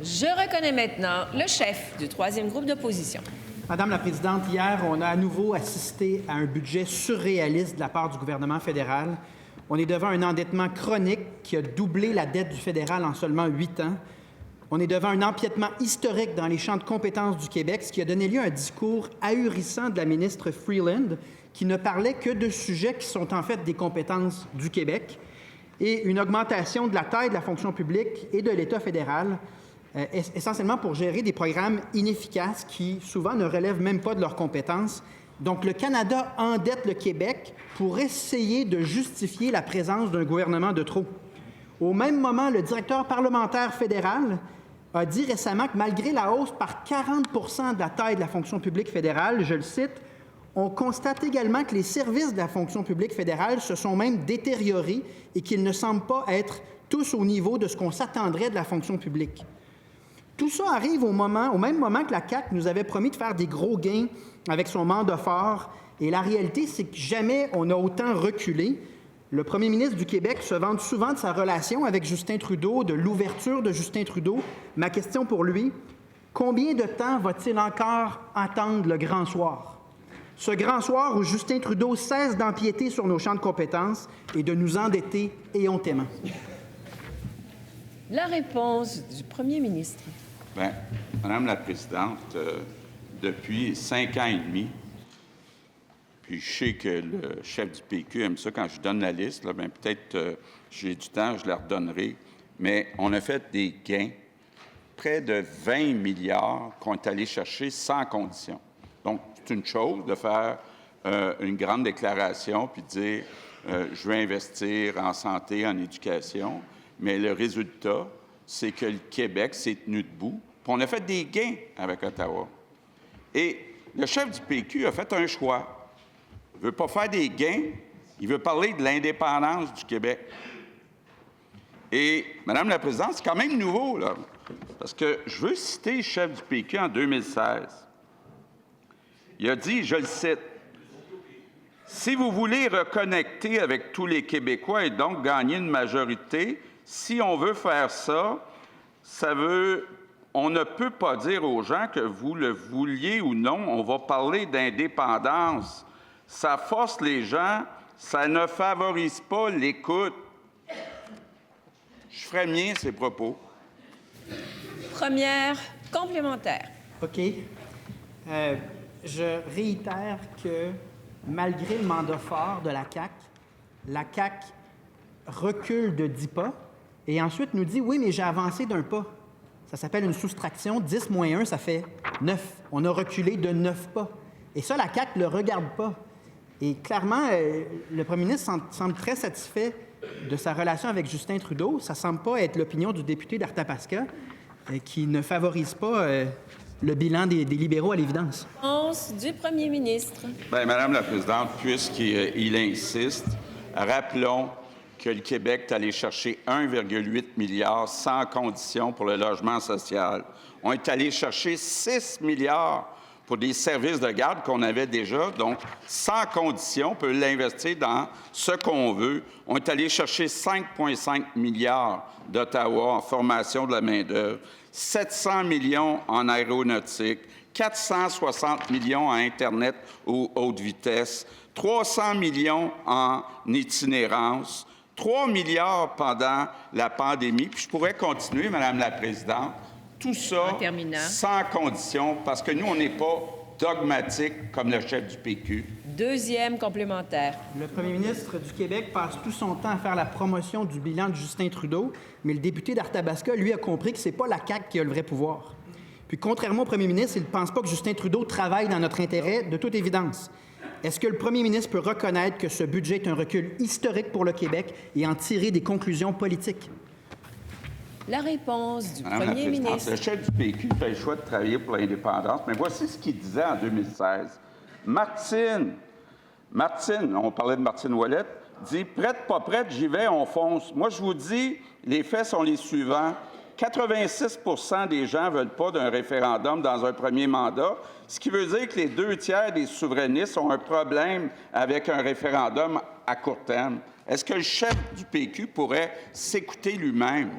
Je reconnais maintenant le chef du troisième groupe d'opposition. Madame la Présidente, hier, on a à nouveau assisté à un budget surréaliste de la part du gouvernement fédéral. On est devant un endettement chronique qui a doublé la dette du fédéral en seulement 8 ans. On est devant un empiètement historique dans les champs de compétences du Québec, ce qui a donné lieu à un discours ahurissant de la ministre Freeland, qui ne parlait que de sujets qui sont en fait des compétences du Québec, et une augmentation de la taille de la fonction publique et de l'État fédéral, essentiellement pour gérer des programmes inefficaces qui, souvent, ne relèvent même pas de leurs compétences. Donc, le Canada endette le Québec pour essayer de justifier la présence d'un gouvernement de trop. Au même moment, le directeur parlementaire fédéral a dit récemment que malgré la hausse par 40 % de la taille de la fonction publique fédérale, je le cite, « on constate également que les services de la fonction publique fédérale se sont même détériorés et qu'ils ne semblent pas être tous au niveau de ce qu'on s'attendrait de la fonction publique. » Tout ça arrive au même moment que la CAQ nous avait promis de faire des gros gains avec son mandat fort. Et la réalité, c'est que jamais on a autant reculé. Le premier ministre du Québec se vante souvent de sa relation avec Justin Trudeau, de l'ouverture de Justin Trudeau. Ma question pour lui, combien de temps va-t-il encore attendre le grand soir? Ce grand soir où Justin Trudeau cesse d'empiéter sur nos champs de compétences et de nous endetter éhontément. La réponse du premier ministre. Bien, Madame la Présidente, depuis 5 ans et demi, puis je sais que le chef du PQ aime ça quand je donne la liste, là, bien, peut-être j'ai du temps, je la redonnerai, mais on a fait des gains, près de 20 milliards qu'on est allé chercher sans condition. Donc, c'est une chose de faire une grande déclaration puis de dire je veux investir en santé, en éducation, mais le résultat, c'est que le Québec s'est tenu debout, puis on a fait des gains avec Ottawa. Et le chef du PQ a fait un choix. Il ne veut pas faire des gains, il veut parler de l'indépendance du Québec. Et, Madame la Présidente, c'est quand même nouveau, là, parce que je veux citer le chef du PQ en 2016. Il a dit, je le cite, « Si vous voulez reconnecter avec tous les Québécois et donc gagner une majorité, si on veut faire ça, on ne peut pas dire aux gens que vous le vouliez ou non, on va parler d'indépendance. Ça force les gens, ça ne favorise pas l'écoute. » Je ferais mien ces propos. Première complémentaire. OK. Je réitère que malgré le mandat fort de la CAQ recule de 10 pas et ensuite nous dit « oui, mais j'ai avancé d'un pas ». Ça s'appelle une soustraction. 10 moins 1, ça fait 9. On a reculé de 9 pas. Et ça, la CAQ ne le regarde pas. Et clairement, le premier ministre semble très satisfait de sa relation avec Justin Trudeau. Ça ne semble pas être l'opinion du député d'Arthabaska qui ne favorise pas le bilan des libéraux à l'évidence. Réponse du premier ministre. Bien, Madame la Présidente, puisqu'il insiste, rappelons que le Québec est allé chercher 1,8 milliard sans condition pour le logement social. On est allé chercher 6 milliards pour des services de garde qu'on avait déjà, donc sans condition, on peut l'investir dans ce qu'on veut. On est allé chercher 5,5 milliards d'Ottawa en formation de la main-d'œuvre, 700 millions en aéronautique, 460 millions en Internet haute vitesse, 300 millions en itinérance, 3 milliards pendant la pandémie. Puis je pourrais continuer, Madame la Présidente. Tout ça sans condition, parce que nous, on n'est pas dogmatique comme le chef du PQ. Deuxième complémentaire. Le premier ministre du Québec passe tout son temps à faire la promotion du bilan de Justin Trudeau, mais le député d'Arthabaska, lui, a compris que ce n'est pas la CAQ qui a le vrai pouvoir. Puis, contrairement au premier ministre, il ne pense pas que Justin Trudeau travaille dans notre intérêt, de toute évidence. Est-ce que le premier ministre peut reconnaître que ce budget est un recul historique pour le Québec et en tirer des conclusions politiques? La réponse du Madame premier ministre. Le chef du PQ fait le choix de travailler pour l'indépendance, mais voici ce qu'il disait en 2016. Martine, on parlait de Martine Ouellette, dit « Prête, pas prête, j'y vais, on fonce ». Moi, je vous dis, les faits sont les suivants. 86 % des gens ne veulent pas d'un référendum dans un premier mandat, ce qui veut dire que les 2 tiers des souverainistes ont un problème avec un référendum à court terme. Est-ce que le chef du PQ pourrait s'écouter lui-même?